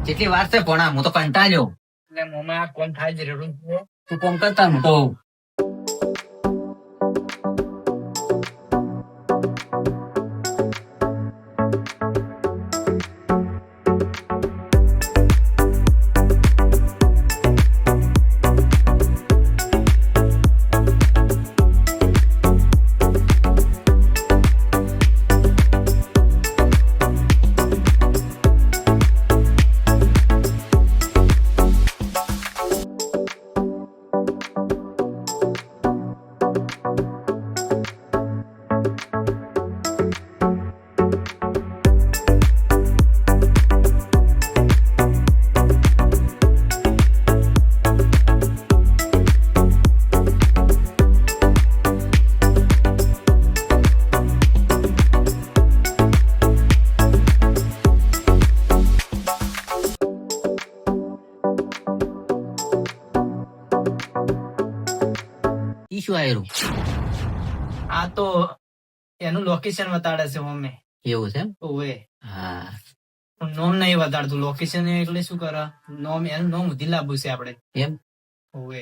કેટલી વાર છે પોણા? હું તો કંટાળ્યો. એટલે મોમાં આ કોણ થાય જ રેડું છું. તું કોમ કરતા હું તો ઈ શું આયરું? આ તો એનું લોકેશન બતાડે છે મમ્મી. એવું છે એમ? ઓવે હા પણ નોમ નહીં બતાડતું. લોકેશન એટલે શું કરે, નોમ એનું નોમ ઉધી લાવવું છે આપણે. એમ? ઓવે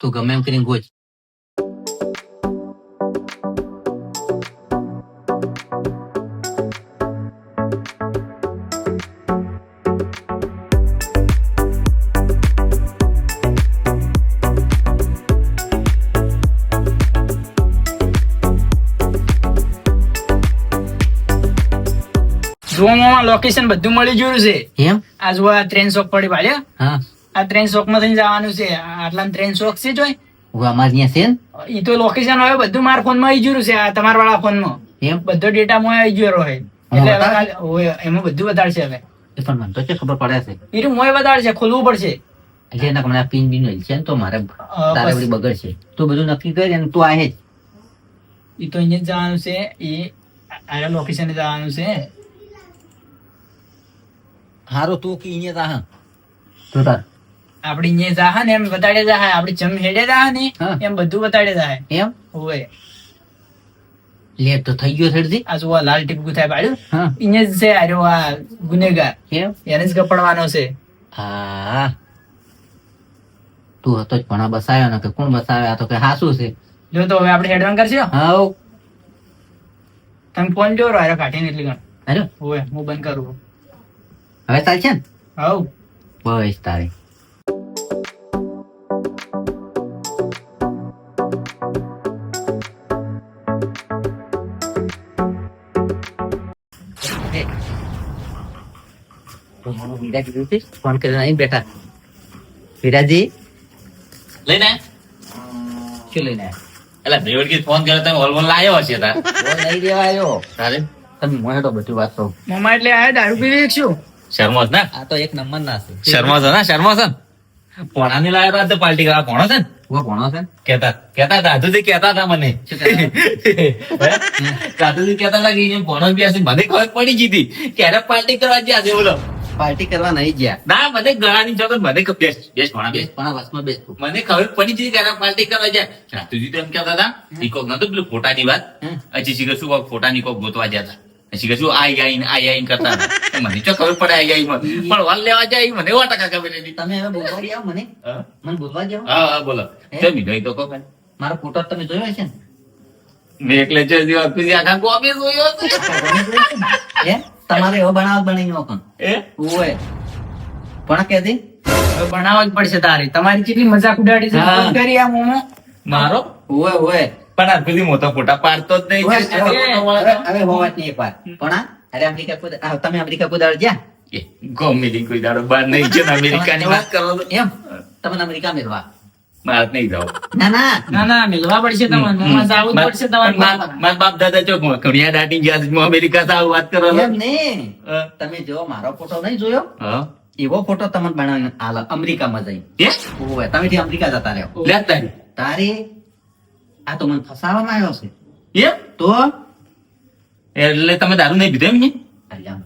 તું ગમે એમ કરીને ગોચ. જોવામાં લોકેશન બધું મળી ગયું છે. એમ? આ જો આ ટ્રેન શોપ પડી ભાડ્યા. હા આ ટ્રેન શોપ માં થઈને જવાનું છે. આટલા ટ્રેન શોપ છે જોઈ. હું અમારે ત્યાં છે ને? ઈ તો લોકેશન હવે બધું મારા ફોન માં આવી ગયું છે. આ તમારા વાળા ફોન માં એમ? બધો ડેટા માં આવી ગયો હોય. એટલે હવે ઓવે, એમાં બધું બતાડશે હવે. એ પણ મને તો છે ખબર પડે છે. ઈ મોય બતાડશે, ખોલવું પડશે. એટલે એના મને પિન બિન હોય છે ને તો મારે તારે વળી બગડશે. તું બધું નક્કી કરી અને તું આહે જ. ઈ તો અહીંયા જ જવાનું છે. ઈ આ લોકેશન જવાનું છે. હારું તું કી અહીંયા જા. તો તાર આપડી અહીંયા જાહે ને એમ બતાડે જાહે. આપડી જમ હેડે જાહે ને હા. એમ બધું બતાડે જાહે. એમ? ઓવે લેટ તો થઈ ગયો છેડજી. આ જો આ લાલ ટીપકું થાય પાડ્યું. હા અહીંયા જ છે આર્યો આ ગુનેગાર. એમ? એને જ કપડવાનો છે. હા તું હતો જ પણ આ બસાયો ને કે કોણ બસાયો? આ તો કે હાસુ છે. જો તો હવે આપણે હેડવાન કરશે. હાઉ તમે ફોન જોરો આર્યો કાઢીને એટલી ગણ. અરે ઓવે હું બંધ કરું. હવે ચાલશે ને? હવ બસ તારે ફોન કરીને અહીં બેઠા. વિરાજી લઈને શું લઈને આવ્યા? એટલે ભેવડકી ફોન કર્યો તમે હોલ બોલ લાયો હશે તાર ફોન લઈ દેવા આવ્યો. તારે તમે મોહે તો બધી વાત કહું. મમ્મા એટલે આયા દારૂ પીવી શું? શર્મો છે ને આ તો એક નંબર ના છે. શર્મો છે ને શર્મો છે ને પોણાની લાયો તો પાર્ટી કરવા ભણો છે ને હું ભણો છે ને? કેતા દાદુજી કેતા હતા મને શું કહેતા? દાદુજી કેતા હતા કે અહીંયા ભણો બી હશે. મને ખબર પડી ગઈ હતી ક્યારે પાર્ટી કરવા ગયા છે બોલો. પાર્ટી કરવા નહીં ગયા. ના મને ગળાની ચોકર મને બેસ બેસ ભણા બેસ પણ આ વસમાં બેસતું. મને ખબર પડી ગઈ ક્યારે પાર્ટી કરવા ગયા. દાદુજી તો એમ કહેતા હતા કોક નતું પેલું ફોટાની વાત. હમ. હજી શીખે શું કોક ફોટાની કોક ગોતવા ગયા હતા. શીખે શું આઈ કરતા હતા. તો મને તો ખબર પડે આઈ માં પણ વાલ લેવા જાય મને 100% ખબર નથી. તમે હવે બોલવા દો મને. હા મને બોલવા દો. હા બોલો કેમ નહીં તો કહો ભાઈ. મારો ફોટો તમે જોયો છે ને? મેં એકલે જ દિવસ પછી આખા કોપી જોયો છે. હે? તમારે એવો બનાવટ બનાવી નાખો. એ ઓય પણ કે દે. હવે ભણાવવા જ પડશે તારે. તમારી કેટલી મજાક ઉડાડી છે. હા. બંધ કરી આ મોમો. મારો ઓય ઓય પણ આ સુધી મોટા ફોટા પાડતો જ નહીં. હવે હોવાત નહીં એક વાર. પણ આ અરે અમેરિકા કુદ તમે અમેરિકા કુદાડ જ્યાં એ ગોમેલી કોઈ દાડો બહાર નહીં છે ને અમેરિકાની વાત કરો તો એમ તમને અમેરિકા મેળવા. મારે નહીં જાવ. ના ના ના ના મિલવા પડશે તમારે. મોમાં જાવું જ પડશે તમારે. મારા બાપ દાદા ચોક કડિયા દાટી ગયા છે. હું અમેરિકા સાવ વાત કરો છો. એમ નહીં. હા. તમે જો મારો ફોટો નહીં જોયો હા. એવો ફોટો તમને બનાવીને આલે અમેરિકામાં જઈ. એ ઓય તમે થી અમેરિકા જતા રહ્યો. લે તારી તારે આ તો મને ફસાવામાં આવ્યો છે. એ તો એટલે તમે દારૂ નહીં પીધો એમ ને? અરે આમ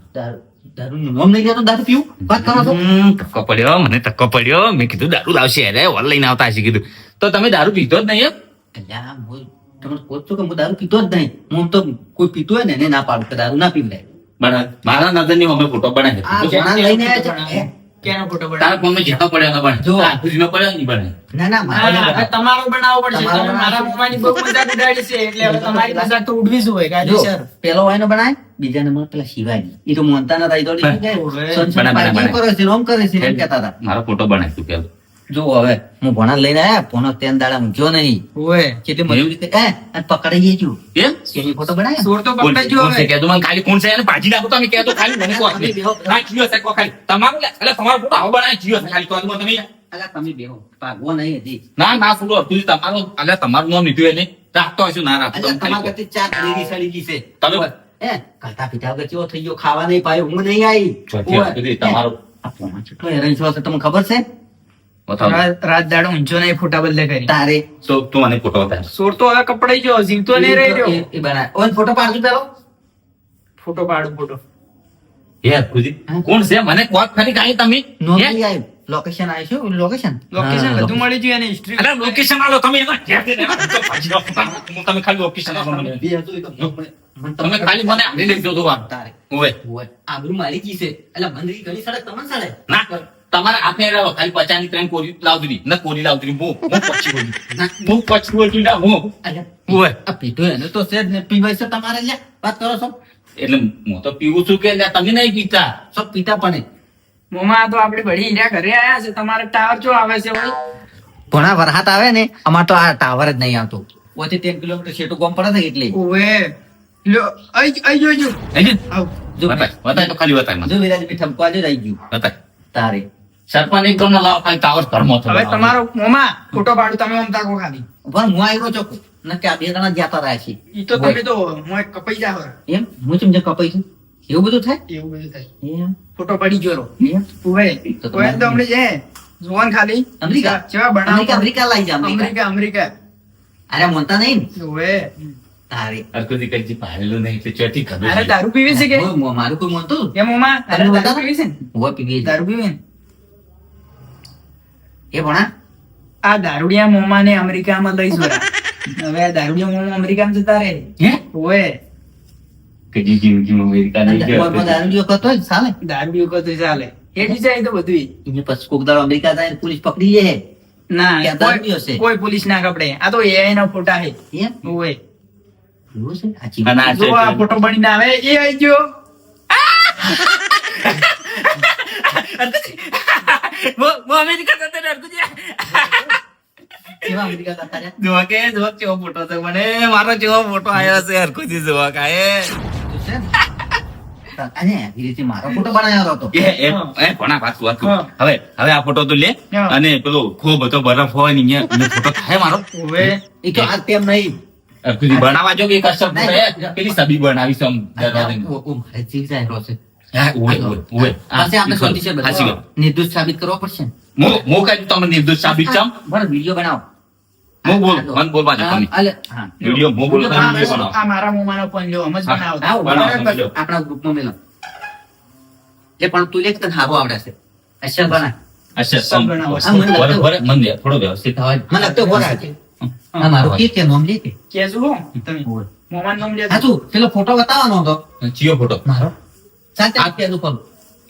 દારૂનું નામ નહીં લેતો દારૂ પીવું વાત કરો છો. ધક્કો પડ્યો મને ધક્કો પડ્યો. મેં કીધું દારૂ લાવશે અરે હોલ લઈને આવતા હશે કીધું. તો તમે દારૂ પીધો જ નહીં એમ? અલ્યા હું તમને કહું છું કે હું દારૂ પીતો જ નહીં. હું તો કોઈ પીતો હોય ને એને ના પાડું કે દારૂ ના પીવ લે. મારા નજરની અમે ફોટો બનાવી આ ભણા લઈને આવ્યા છે. કેનો ફોટો બનાવો? તારા ફોનમાં જેટલો પડ્યો એનો બને જો. ખુશીનો પડ્યો નહીં બને ના ના મારે હા, હવે તમારો બનાવવો પડશે. તમારો તમે મારા બનાવવો. મોમાની બહુ મજાક ઉડાડી છે એટલે હવે તમારી મજાક તો ઉડવી જ હોય જો કાયદેસર. પેલો હોય ને બનાય બીજા નંબર પેલા શિવાજી એ તો મોનતા નતા, એ તો શું કહે? ઓવે. સનસન બનાય, પાર્ટી બનાય. કરે છે રોમ કરે છે એમ કહેતા હતા. મારો ફોટો બનાવી તું પેલો જો હવે હું ભણા લઈને આયા ભણો તેન દાડા ઊંઘ્યો નહીં ઓવે. કેટલી મજૂરી કરી. અને પકડાઈ ગયો એમ કેની ફોટો બનાવ્યો ચોર તો કોણ પકડાઈ ગયો કોણ છે હવે. કહેતો મને ખાલી કોણ છે એને ભાજી નાખો તમે કહેતો ખાલી મને કહો તમે બેહો. ના જીઓ છે કહો ખાલી તમારું લે એટલે તમારો ફોટો આવો બનાવી જીઓ છે ખાલી કહો તો તમે અલા તમે બેહો ભાગવો નહીં હજી. ના ફોટો તું તમારો એટલે તમારું નામ લીધું એને રાખતો હશું ના રાખતો અલા તમે ખાલી તમારા કહો. કરતી ચાર ડેરી સડી ગઈ છે તમે- હે ખાતા પીતા વગર કેવો થઈ ગયો, ખાવા નહીં પાયો, ઊંઘ નહીં આવી. ચોથી વાત કરી, તમારો આ ફોનમાં કેટલો હેરાન છો છે તમને ખબર છે બતાવો. રાત દાડો ઊંચો નહીં ફોટા બદલે કરી. તારે તો તું મને ફોટો બતાવ ચોર તો હવે કપડાઈ ગયો, જીવતો નહીં રહી રહ્યો. એ બનાય ઓન ફોટો પાડજો પેલો ફોટો પાડું ફોટો. યાર ખુદી કોણ છે મને કહો ખરી કાંઈ તમે નોંધ હે? નહીં આવ્યું લોકેશન આવ્યું છે લોકેશન લોકેશન બધું મળી ગયું અને history. અરે લોકેશન આલો તમે એનો ઘેર જઈને એનો તો ભાજી નાખો. તમે ખાલી લોકેશન આપો મને બે હતું એ તો મને તમે ખાલી મને આની લઈ જજો તો તારે ઓવે ઓય આબરૂ મારી ગઈ છે એટલે મંદરી ઘણી સડક તમને સડે ના તમારે આપને રાવો ખાલી 50 ની ટ્રેન કોરી લાવતી ન કોરી લાવતી હું પછી બોલું હું પછી બોલું ના હું અલ્યા, ઓવે આ પીધું એને તો છે જ ને પીવાય છે તમારે લ્યા વાત કરો છો એટલે હું તો પીવું છું કે લ્યા તમે નહીં પીતા સબ પીતા પણ મોમાં આ તો આપણે ભળી હીરા ઘરે આયા છે, તમારે ટાવર ચો આવે છે ભાઈ? ઘણા વરસાદ આવે ને અમાર તો આ ટાવર જ નહીં આવતો ઓથી 3 કિલોમીટર છેટું ગામ પડે ને એટલે ઓવે. લ્યો, આઈ જો, આઈ જો. હજી આવ. જો બતાય તો ખાલી બતાય મને જો વિરાજ બી ઠપકો આજે રહી ગયું બતાય તારે સરપંચ એક ગમ લાવો ખાલી ટાવર ઘરમાં હવે તમારો મોમાં ફોટો પાડું, તમે આમ તાકો ખાલી. પણ હું આવ્યો ચોખ્ખો ન કે આ બે જણા જાતા રહ્યા છે ઈ તો તમે તો મોય કપાઈ જાવ. એમ હું ચમ કપાઈ છું એવું બધું થાય એવું બધું થાય. એમ ફોટો પડી ગયો રો. એમ ઓવે. તો ઓવે તો હમણાં જે જોવાન ખાલી અમેરિકા કેવા બનાવો. અમેરિકા લઈ જા અમેરિકા અમેરિકા. અરે મોનતા નહીં ને ઓવે. તારે અરકુદી કઈ પાડેલું નહીં એટલે ચોથી ખબર અરે છે. દારૂ પીવી છે કે? મારું કોઈ મોનતું કે મોમાં તારે તમને દારૂ બતાવો? પીવી છે ને? હોય પીવી દારૂ પીવી ને? એ ભણા આ દારૂડિયા મોમાં ને અમેરિકામાં લઈ જોયા. હવે આ દારૂડિયા મોમાં અમેરિકામાં જતા રહે. હે ઓવે. કદી જિંદગીમાં અમેરિકા નહીં ગયો. દારૂ દારૂ કરતો હોય ને ચાલે દારૂડિયો કહો તો ચાલે. હેઠી જાય તો બધુંય. એને પછી કોક દાડો અમેરિકા જાય ને પોલીસ પકડી જાય ના, ક્યાં દારૂડિયો છે? કોઈ પોલીસ ના કપડે. આ તો AI ના ફોટા છે. એમ ઓવે. એવું છે સાચી અને આ જો આ ફોટો બનીને આવે એ આઈ ગયો. હું અમેરિકા જતો રહ્યો, અરકુદી. કેવા અમેરિકા જતા રહ્યા? જોવા કે જોવા કેવો ફોટો છે મને મારો જેવો ફોટો આવ્યો છે હરખુજી જોવા કાંઈ. તો છે ને? અને આવી રીતે મારો ફોટો બનાવ્યો હતો ભણા વાત વાત હા. હવે આ ફોટો તો લે હા. અને પેલો ખૂબ બધો બરફ હોય ને અહીંયા એનો ફોટો થાય મારો ઓવે. એ તો આ તેમ નહીં હરખુજી બનાવવા જો કે કસ્ટમ પેલી સબી બનાવી છે આમ દાદા દઈને. મારે જીવ જાય રહ્યો છે હા, ઓવે, ઓવે. હા, પછી આપણે સાચી સોલ્યુશન વાત. બતાવો. નિર્દોષ સાબિત કરવો પડશે ને. હું કઈ તમને નિર્દોષ સાબિત છું બરાબર વિડીયો બનાવો હું બોલ મને બોલવા દે તમે અલે, હા. વિડીયો હું બોલું તમે વિડીયો બનાવો. આ મારા મોમાનો પંજો આમ જ હા. બનાવતા. આવો, બનાવો, બરાબર. સમજો. આપણા ગ્રુપમાં મેલો એ પણ તું લેખ તને હારો આવડે છે અચ્છા બના અચ્છા સબ બનાવો. આ મને લાગતું- મને દે, થોડો વ્યવસ્થિત મને લાગતો બોરા છે આ મારો કે કે નામ લે કે કેજો હો તમે. મોમાનું નામ લેજો. હા તું પેલો ફોટો બતાવવાનો હતો ચિયો ફોટો મારો સાચે આ કે કરું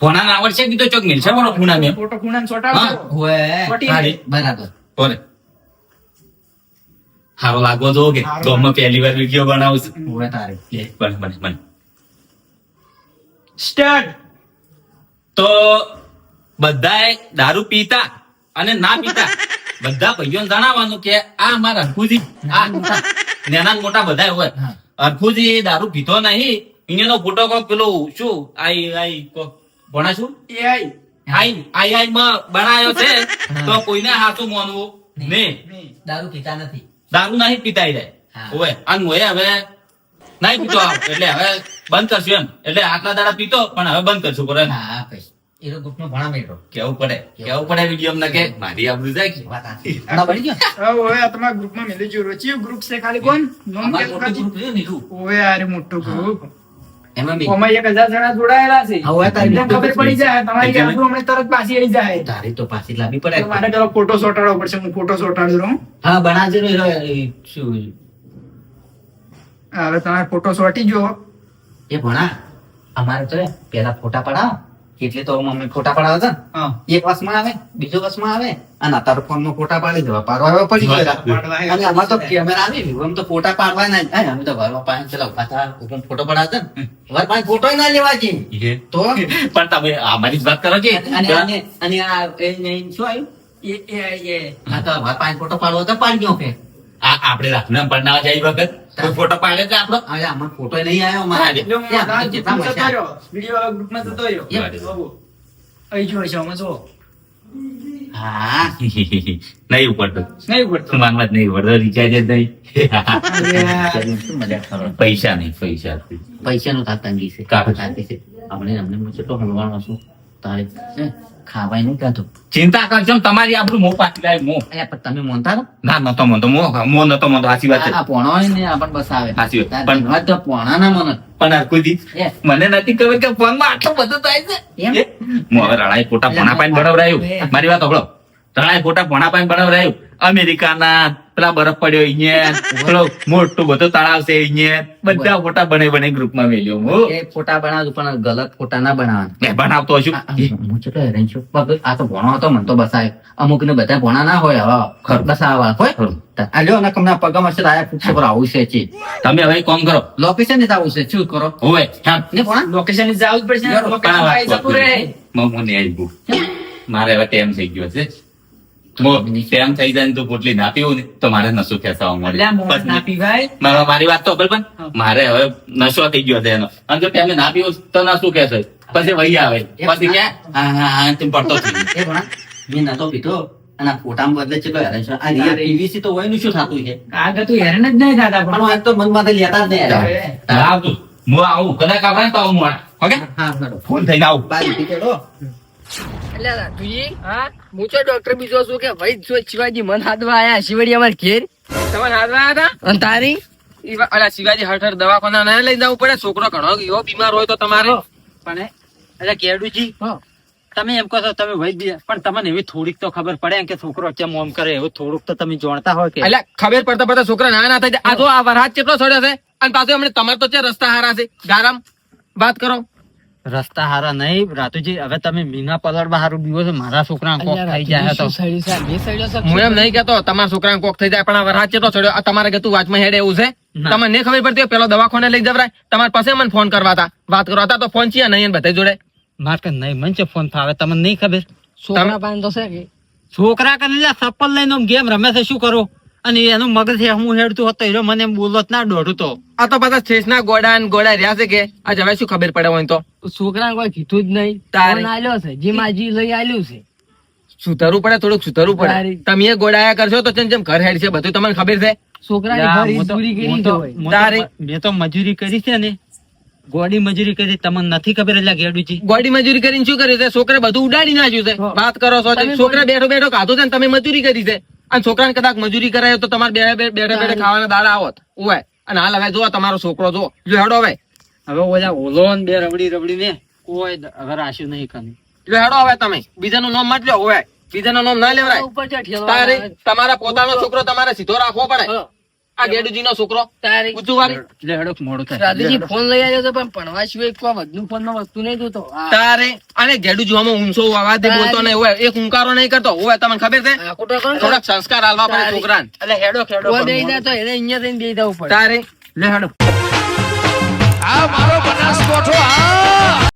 ફોના આવડશે કીધો ચોક મિલ છે મારો ફોના મેં ફોટો ખૂણામાં ચોંટાડજો. હા. ઓય ફોટી હારી. બરાબર કોને હારો લાગવો જો કે હારો તો અમે પહેલી વાર વિડીયો બનાવું છું ઓય તારે લે, બને સ્ટાર્ટ. તો બધાએ દારૂ પીતા અને ના પીતા બધા ભાઈઓને જણાવવાનું કે આ અમારા હરખુજી આ નાના ને મોટા બધા હોય હા. હરખુજી દારૂ પીતો નહીં એનો ફોટો કોક પેલો શું આઈ કોક ભણા શું AI. આઈ માં બનાવ્યો છે તો કોઈને હાથું માનવું નહીં નહીં. દારૂ પીતા નથી દારૂ નહીં પીતા રે હા. ઓવે અને હું હવે નહીં પીતો એટલે હવે બંધ કરશું એમ એટલે આટલા દાડા પીતો પણ હવે બંધ કરશું બરાબર હા ભાઈ એ તો ગ્રુપમાં ભણા મેળો કેવું પડે વિડીયો અમને કે મારી આબરૂ જાય કે વાત આ ભણા પડી ગયો હવે હવે આ તમારા ગ્રુપમાં મેલી જો રચ્યું ગ્રુપ છે ખાલી કોણ નામ અમારું કેમ મોટું કાઢી? ગ્રુપ રહ્યું ને ઈરું. ઓવે આરે મોટું ગ્રુપ. એમાં બી ઓમાં 1000 જણા જોડાયેલા છે. હા, હવે તારી એટલે ખબર પડી જાય તમારી એટલે આબરૂ હમણાં તરત પાછી આવી જાય. તારી તો પાછી લાવવી પડે તો મારે પેલો ફોટો ચોંટાડવો પડશે. હું ફોટો ચોંટાડું રહું. હા બનાવજે ને એ શું હવે તમારે ફોટો ચોંટી ગયો. એ ભણા અમારે તો પેલા ફોટા પડાવો એટલે તો મમ્મી ફોટા પડાવે છે ને. હા. એક વર્ષમાં આવે બીજો વર્ષમાં આવે અને અત્યારે ફોન માં ફોટા પાડી દેવા પાડવા પડી ગયા. અને અમારે તો કેમેરા આવી ગયું આમ તો ફોટા પાડવા ના જાય. અમે તો ઘરમાં પાસે ચલાવ પાછા ઉપર ફોટો પડાવતા ને ઘર પાસે ફોટો ના લેવા જઈએ તો પણ તમે અમારી જ વાત કરો છો અને આ શું આવ્યું આ તો ઘર પાસે ફોટો પાડવો તો પાડી ગયો ફેર. આપણે રાખને પરણાવા જાય વખત કોઈ ફોટો પાડે છે આપણો હવે આમાં ફોટો નહીં આવ્યો અમારે. એટલે હું ત્યાં આ જેટલા ગ્રુપમાં જતો મસ્યા. રહ્યો. વિડીયો વાળા ગ્રુપમાં જતો રહ્યો. એમ. બાબુ. અહીં જો છે, આમાં જો. હા નહીં ઉપડતો નહીં ઉપડતો. માંગવા જ નહીં ઉપડતો રિચાર્જ જ નહીં શું મજાક કરો? પૈસા નહીં પૈસા પૈસાનું તો આ તંગી છે કાઢો. તંગી છે. અમને હું કેટલો હલવાનો છું તારે ખાવાય નહીં કાઢો. ચિંતા કરશો ને તમારી આપણું મોં પાછી લાય મોં અલ્યા પણ તમે મોનતા રહો. ના નતો મનતો મોં નતો મનતો સાચી વાત છે આ પોણો હોય ને આપણને બસાવે. સાચી વાત. પણ વાત તો પોણા ના મને પણ હરકુજી એ. મને નથી ખબર કે ફોનમાં આટલું બધું થાય છે એમ? હું હવે રણાઈ ફોટા ભોણા પાઈને બનાવરાયું મારી વાત સાંભળો રણાઈ ફોટા ભોણા પાઈને બનાવરાયું અમેરિકાના પેલા બરફ પડ્યો અહીંયા પેલો મોટું બધું તળાવ છે અહીંયા બધા ફોટા બને ગ્રુપમાં મેલ્યો હું એ ફોટા બનાવજો પણ ગલત ફોટા ના બનાવવાના. મેં બનાવતો હશું હું કેટલો હેરાન છું. પણ આ તો ભણો હતો મને તો બસાવે. અમુક ને બધા ભણા ના હોય હવે ખર બસાવા હોય. આ લ્યો ને કમના પગમાં છે આયા ફૂટ પર આવું છે ચીજ. તમે હવે કોમ કરો લોકેશન ને આવું છે શું કરો હોવે હા ને ભણા લોકેશન જવું જ પડશે ને. યાર, લોકેશન માં આવી જતું રહે. હું નહીં આવ્યું મારે હવે ટેમ થઈ ગયો છે ટેમ થઈ જાય ને તો પોટલી ના પીવું ને તો મારે નશો ખેંચાવા મળે અલ્યા, મોં ના પીવાય. મારી વાત તો બરાબર મારે હવે નશો થઈ ગયો છે એનો અને જો ટેમે ના પીવું તો નશું કહેશે પછી વહી આવે પછી કે હા હા હા તેમ પડતો થઈ ગયો. એ ભણા મેં નતો પીધો અને આ ફોટામાં બદલે કેટલો હેરાન છું. આ રિયલ પીવીસી તો હોય નું શું થતું છે આગળ તો હેરાન જ નહીં થતા પણ પણ આ તો મન માંથી લેતા જ નહીં યાર. આવતું હું આવું કદાચ આવે ને તો આવું હું ઓકે હા હેડો. ફોન થઈને આવું બાર ટિકિટ હો. એટલે રાજુજી, હું તો ડોક્ટર બીજો છું કે ભાઈ જો શિવાજી મન હાથવા આયા શિવડી અમાર ઘેર તમારે હાથમાં આવ્યા હતા? અને તારી અલા શિવાજી હઠ દવાખાના ના લઈ જવું પડે છોકરો ઘણો એવો બીમાર હોય તો તમારે પણ એટલે કેડુજી હા. તમે એમ કહો છો તમે વૈદ્ય પણ તમને એવી થોડીક તો ખબર પડે કે છોકરો કેમ ઓમ કરે એવું થોડુંક તો તમે જાણતા હોય કે એટલે ખબર પડતા છોકરા ના થઈ જાય. આ જો આ વરસાદ કેટલો છોડ્યો છે અને પાછું હમણાં તમારે તો છે રસ્તા હારા છે ગારામ વાત કરો. રસ્તા હારા નહીં રાતુજી હવે તમે મીના પલડવા હારું બીવો છો મારા છોકરા કોક થઈ જાય તો હું એમ નહીં કેતો તમારા છોકરાને કોક થઈ જાય પણ આ વરસાદ કેટલો છોડ્યો આ તમારે ગતું વાંચમાં હેડે એવું છે ના. તમને નહીં ખબર પડતી હોય, પેલો દવાખાને લઈ જવરાય તમારા પાસે મને ફોન કરવા હતા વાત કરવા હતા તો ફોન છે નહીં બધા જોડે મારે કે નહીં મંચે ફોન ફાવે તમને નહીં ખબર છોકરા પાસે તો છે કે છોકરા કરીને સપ્પલ લઈને આમ ગેમ રમે છે શું કરું અને એનું મગજ હું હેડતું હતો એ મને એમ બોલો ના દોડું તો આ તો પાછા છેસના ગોડા ને ગોડા રહ્યા છે કે આજ હવે શું ખબર પડે હોય તો છોકરા કોઈ કીધું જ નહીં તારે. ફોન આલ્યો છે જે માજી લઈ આલ્યું છે સુધારવું પડે થોડુંક સુધારવું પડે તારી. તમે એ ગોડાયા કરશો તો જેમ જેમ ઘર હેડ છે બધું તમને ખબર છે છોકરા યા, ઘર હું તો- ઈજુરી કરી હું તો- હોય. હું તો- તારી. મેં તો મજૂરી કરી છે ને ગોડી મજૂરી કરી તમને નથી ખબર એટલે ગેડુજી ગોડી મજૂરી કરીને શું કર્યું છે છોકરે બધું ઉડાડી નાખ્યું છે હા. વાત કરો છો તમે છોકરા બેઠો બેઠો ખાધું છે ને તમે મજૂરી કરી છે અને છોકરાને કદાચ મજૂરી કરાયો તો તમારે બેઠે બેઠે ખાવાના દાડા આવત હોય અને હાલ હવે જો તમારો છોકરો જો જો હેડો હવે હવે ઓલા ઓલો ને બે રબડી ને કોઈ હવે રાશ્યું નહીં કરી જો હેડો હવે તમે બીજાનું નામ મત લો હવે બીજાનું નામ ના લેવરાય ઉપર ચા ઠેલવા તારે આવે. તમારા પોતાનો છોકરો તમારે સીધો રાખવો પડે હા. આ ગેડુજી નો છોકરો તારી ઊંચું વાળી એટલે હેડો મોડું થાય રાધુજી ફોન લઈ આવ્યો તો પણ ભણવા સિવાય કોઈ વધુ ફોન માં વસ્તુ નહીં જોતો આ તારે અને ગેડુજી આમાં ઊંચો અવાજથી બોલતો નહીં હોય એક હુંકારો નહીં કરતો હોય તમને ખબર છે આખો તો કોણ થોડાક સંસ્કાર આલવા પડે તારી. છોકરાને એટલે હેડો કોઈ દઈ દે તો એને અહીંયા થઈને દઈ દેવું પડે તારે લે હેડો આ મારો